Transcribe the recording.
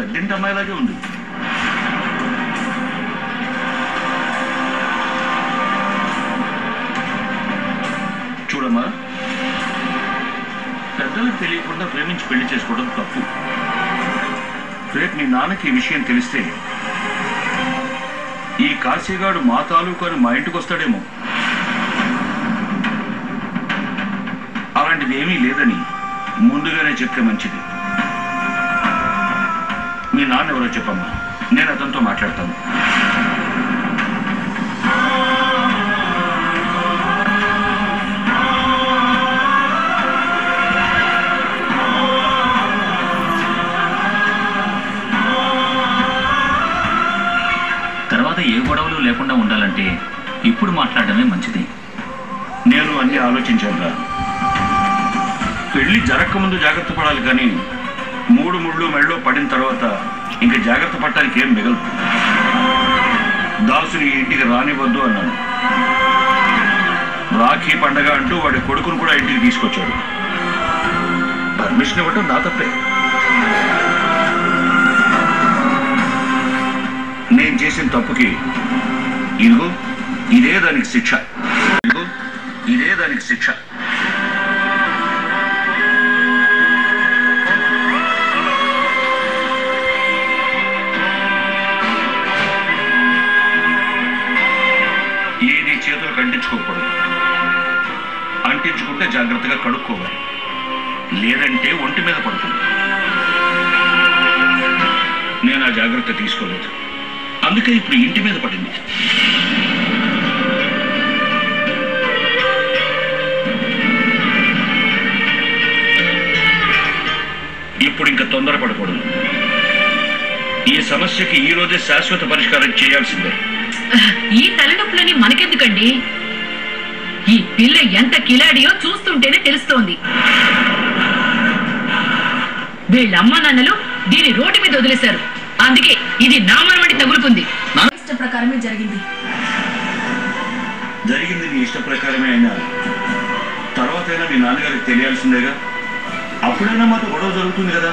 పెద్దింటి అమ్మాయిలాగే ఉంది. చూడమ్మా, పెద్దలకు తెలియకుండా ప్రేమించి పెళ్లి చేసుకోవడం తప్పు. రేపు నీ నాన్నకి ఈ విషయం తెలిస్తే ఈ కాశీగాడు మా తాలూకు అని మా ఇంటికి వస్తాడేమో. అలాంటిది ఏమీ లేదని ముందుగానే చెప్తే మంచిది. మీ నాన్న ఎవరో చెప్పమ్మా, నేను అతనితో మాట్లాడతాను. తర్వాత ఏ గొడవలు లేకుండా ఉండాలంటే ఇప్పుడు మాట్లాడడమే మంచిది. నేను అన్నీ ఆలోచించానురా. పెళ్లి జరగకముందు జాగ్రత్త పడాలి, కానీ 3 ముళ్ళు మెళ్ళో పడిన తర్వాత ఇంకా జాగ్రత్త పడటానికి ఏం మిగలదు. దాసుని ఇంటికి రానివ్వద్దు అన్నాను. రాఖీ పండగ అంటూ వాడి కొడుకును కూడా ఇంటికి తీసుకొచ్చాడు. పర్మిషన్ ఇవ్వటం నా తప్పే. నేను చేసిన తప్పుకి ఇదిగో ఇదే దానికి శిక్ష. ఇదే దానికి శిక్ష. ఏది చేతులకు అంటించుకోకూడదు. అంటించుకుంటే జాగ్రత్తగా కడుక్కోవాలి, లేదంటే ఒంటి మీద పడుతుంది. నేను ఆ జాగ్రత్త తీసుకోలేదు, అందుకే ఇప్పుడు ఇంటి మీద పడింది. ఇప్పుడు ఇంకా తొందరపడకూడదు. ఈ సమస్యకి ఈ రోజే శాశ్వత పరిష్కారం చేయాల్సిందే. ఈ తలనొప్పులని మనకెందుకండి? ఈ పిల్ల ఎంత కిలాడియో చూస్తుంటేనే తెలుస్తోంది. వీళ్ళ అమ్మా నాన్నలు దీని రోడ్డు మీద వదిలేశారు, అందుకే ఇది నా మనవడి తగులుకుంది. ఇష్ట ప్రకారమే జరిగింది. నీ ఇష్ట ప్రకారమే అయినా తర్వాతైనా మీ నాన్నగారికి తెలియాల్సిందేగా. అప్పుడైనా మాతో గొడవ జరుగుతుంది కదా.